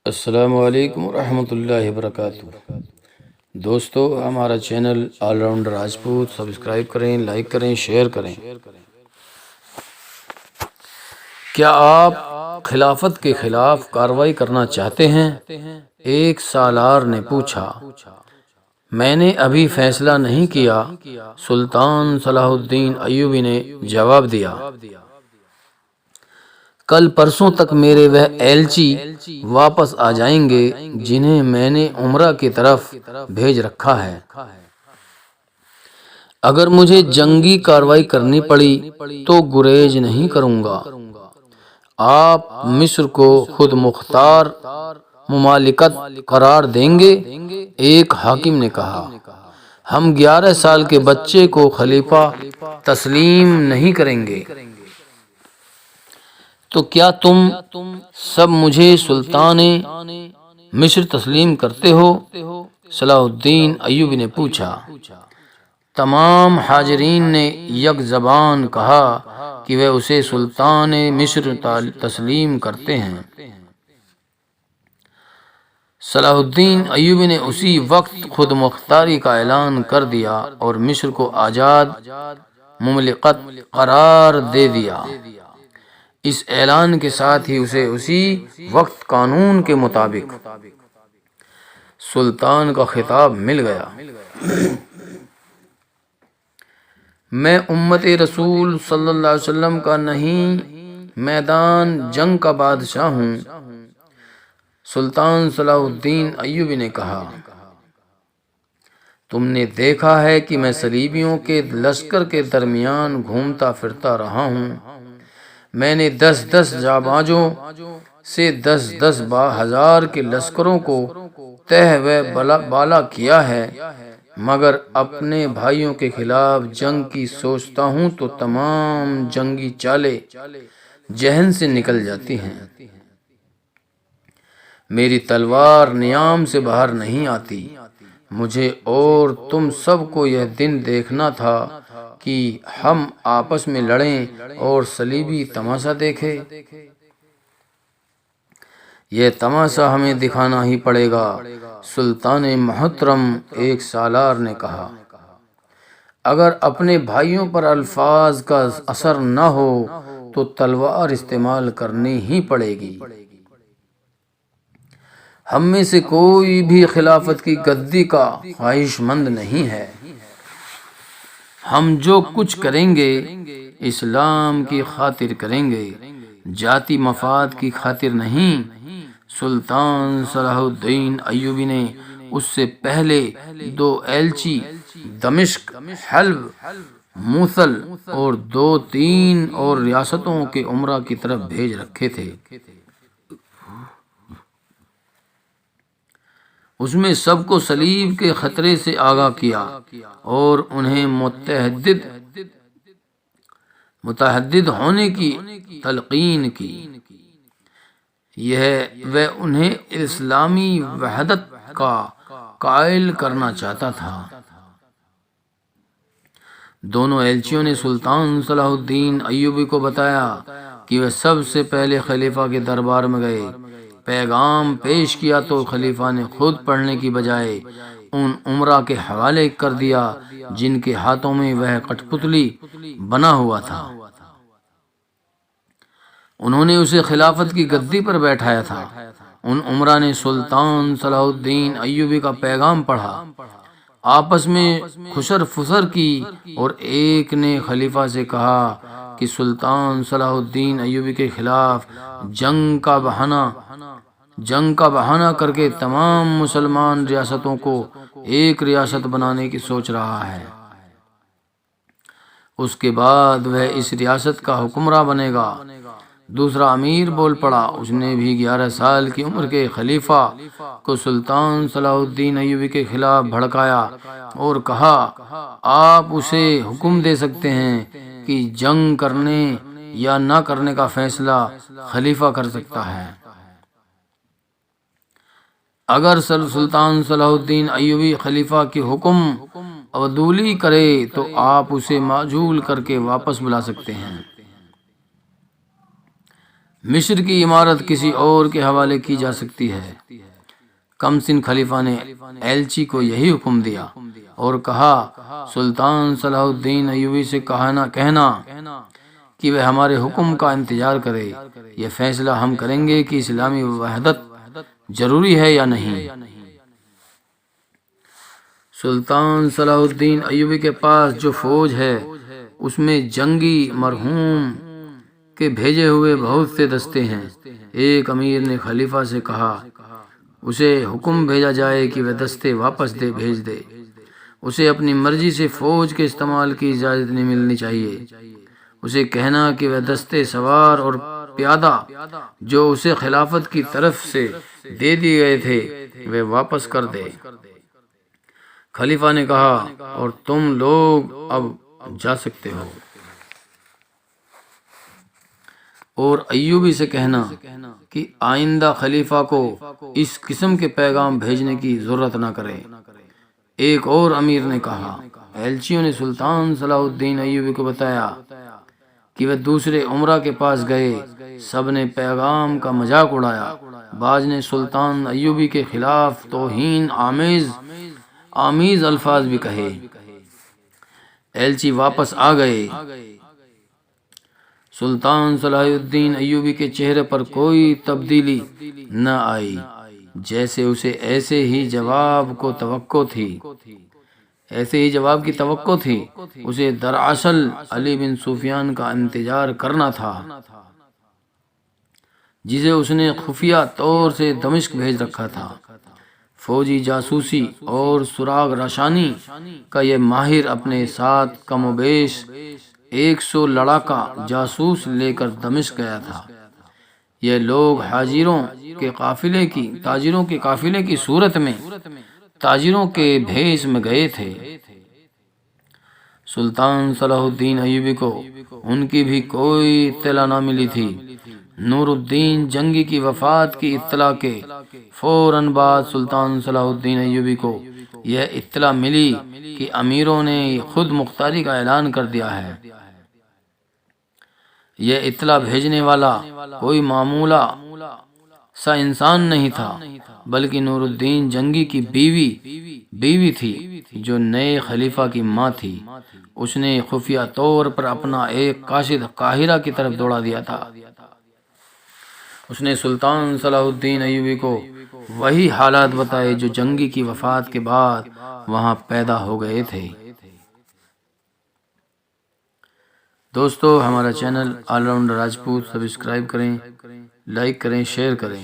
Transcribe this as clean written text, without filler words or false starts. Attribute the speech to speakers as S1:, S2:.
S1: السلام علیکم ورحمۃ اللہ وبرکاتہ۔ دوستو، ہمارا channel all rounder Rajput subscribe کریں، لائک کریں، شیئر کریں۔ کیا آپ خلافت کے خلاف کارروائی کرنا چاہتے ہیں؟ ایک سالار نے پوچھا۔ میں نے ابھی فیصلہ نہیں کیا، سلطان صلاح الدین ایوبی نے جواب دیا۔ کل پرسوں تک میرے وہ ایلچی واپس آ جائیں گے جنہیں میں نے عمرہ کی طرف بھیج رکھا ہے۔ اگر مجھے جنگی کارروائی کرنی پڑی تو گریز نہیں کروں گا۔ آپ مصر کو خود مختار مملکت قرار دیں گے؟ ایک حاکم نے کہا۔ ہم 11 سال کے بچے کو خلیفہ تسلیم نہیں کریں گے۔ تو کیا تم سب مجھے سلطان مصر تسلیم کرتے ہو؟ صلاح الدین ایوبی نے پوچھا۔ تمام حاضرین نے یک زبان کہا کہ وہ اسے سلطان مصر تسلیم کرتے ہیں۔ صلاح الدین ایوبی نے اسی وقت خود مختاری کا اعلان کر دیا اور مصر کو آزاد مملکت قرار دے دیا۔ اس اعلان کے ساتھ ہی اسے اسی وقت قانون کے مطابق سلطان کا خطاب مل گیا۔ میں امت رسول صلی اللہ علیہ وسلم کا نہیں، میدان جنگ کا بادشاہ ہوں، سلطان صلاح الدین ایوبی نے کہا۔ تم نے دیکھا ہے کہ میں صلیبیوں کے لشکر کے درمیان گھومتا پھرتا رہا ہوں۔ میں نے 10 جابازوں سے 10 ہزار کے لشکروں کو تہ و بالا کیا ہے، مگر اپنے بھائیوں کے خلاف جنگ کی سوچتا ہوں تو تمام جنگی چالیں ذہن سے نکل جاتی ہیں۔ میری تلوار نیام سے باہر نہیں آتی۔ مجھے اور تم سب کو یہ دن دیکھنا تھا کہ ہم آپس میں لڑیں اور صلیبی تماشا دیکھیں۔ یہ تماشا ہمیں دکھانا ہی پڑے گا، سلطان محترم، ایک سالار نے کہا۔ اگر اپنے بھائیوں پر الفاظ کا اثر نہ ہو تو تلوار استعمال کرنی ہی پڑے گی۔ ہم میں سے کوئی بھی خلافت کی گدی کا خواہش مند نہیں ہے۔ ہم جو کچھ کریں گے اسلام کی خاطر کریں گے، ذاتی مفاد کی خاطر نہیں۔ سلطان صلاح الدین ایوبی نے اس سے پہلے 2 ایلچی دمشق، حلب، موصل اور 2-3 اور ریاستوں کے عمرہ کی طرف بھیج رکھے تھے۔ اس میں سب کو صلیب کے خطرے سے آگاہ کیا اور انہیں متحد ہونے کی تلقین کی۔ وہ انہیں اسلامی وحدت کا قائل کرنا چاہتا تھا۔ دونوں ایلچیوں نے سلطان صلاح الدین ایوبی کو بتایا کہ وہ سب سے پہلے خلیفہ کے دربار میں گئے، پیغام پیش کیا تو خلیفہ نے خود پڑھنے کی بجائے ان عمرا کے حوالے کر دیا جن کے ہاتھوں میں وہ کٹ پتلی بنا ہوا تھا۔ انہوں نے اسے خلافت کی گدی پر بیٹھایا تھا۔ ان عمرا نے سلطان صلاح الدین ایوبی کا پیغام پڑھا، آپس میں خسر فسر کی، اور ایک نے خلیفہ سے کہا کہ سلطان صلاح الدین ایوبی کے خلاف جنگ کا بہانہ کر کے تمام مسلمان ریاستوں کو ایک ریاست بنانے کی سوچ رہا ہے۔ اس کے بعد وہ اس ریاست کا حکمراں بنے گا۔ دوسرا امیر بول پڑا۔ اس نے بھی 11 سال کی عمر کے خلیفہ کو سلطان صلاح الدین ایوبی کے خلاف بھڑکایا اور کہا، آپ اسے حکم دے سکتے ہیں کہ جنگ کرنے یا نہ کرنے کا فیصلہ خلیفہ کر سکتا ہے۔ اگر سلطان صلاح الدین ایوبی خلیفہ کی حکم عدولی کرے تو آپ اسے معزول کر کے واپس بلا سکتے ہیں۔ مصر کی عمارت کسی اور کے حوالے کی جا سکتی ہے۔ کم سن خلیفہ نے ایلچی کو یہی حکم دیا اور کہا سلطان صلاح الدین ایوبی سے کہنا کہ وہ ہمارے حکم کا انتظار کرے، یہ فیصلہ ہم کریں گے کہ اسلامی وحدت ضروری ہے یا نہیں۔ سلطان صلاح الدین ایوبی کے پاس جو فوج ہے اس میں جنگی مرحوم کے بھیجے ہوئے بہت سے دستے ہیں۔ ایک امیر نے خلیفہ سے کہا اسے حکم بھیجا جائے کہ وہ دستے واپس بھیج دے، اسے اپنی مرضی سے فوج کے استعمال کی اجازت نہیں ملنی چاہیے۔ اسے کہنا کہ وہ دستے سوار اور پیادہ جو اسے خلافت کی طرف سے دے دیے گئے تھے وہ واپس کر دے۔ خلیفہ نے کہا اور تم لوگ اب جا سکتے ہو، اور ایوبی سے کہنا کہ آئندہ خلیفہ کو اس قسم کے پیغام بھیجنے کی ضرورت نہ کرے۔ ایک اور امیر نے کہا۔ ایلچیوں نے سلطان صلاح الدین ایوبی کو بتایا کہ وہ دوسرے امراء کے پاس گئے، سب نے پیغام کا مذاق اڑایا، بعض نے سلطان ایوبی کے خلاف توہین آمیز الفاظ بھی کہے۔ ایلچی واپس آ گئے۔ سلطان صلاح الدین ایوبی کے چہرے پر کوئی تبدیلی نہ آئی، جیسے اسے ایسے ہی جواب کی توقع تھی۔ اسے دراصل علی بن سفیان کا انتظار کرنا تھا، جسے اس نے خفیہ طور سے دمشق بھیج رکھا تھا۔ فوجی جاسوسی اور سراغ رسانی کا یہ ماہر اپنے ساتھ کم و بیش 100 لڑاکا جاسوس لے کر دمشق گیا تھا۔ یہ لوگ تاجروں کے قافلے کی صورت میں تاجروں کے بھیس میں گئے تھے۔ سلطان صلاح الدین ایوبی کو ان کی بھی کوئی اطلاع نہ ملی تھی۔ نور الدین جنگی کی وفات کی اطلاع کے فوراً بعد سلطان صلاح الدین ایوبی کو یہ اطلاع ملی کہ امیروں نے خود مختاری کا اعلان کر دیا ہے۔ یہ اطلاع بھیجنے والا کوئی معمولی سا انسان نہیں تھا، بلکہ نور الدین جنگی کی بیوی تھی جو نئے خلیفہ کی ماں تھی۔ اس نے خفیہ طور پر اپنا ایک قاصد قاہرہ کی طرف دوڑا دیا تھا۔ اس نے سلطان صلاح الدین ایوبی کو وہی حالات بتائے جو جنگی کی وفات کے بعد وہاں پیدا ہو گئے تھے۔ دوستو، ہمارا channel all rounder Rajput subscribe کریں، لائک کریں، شیئر کریں۔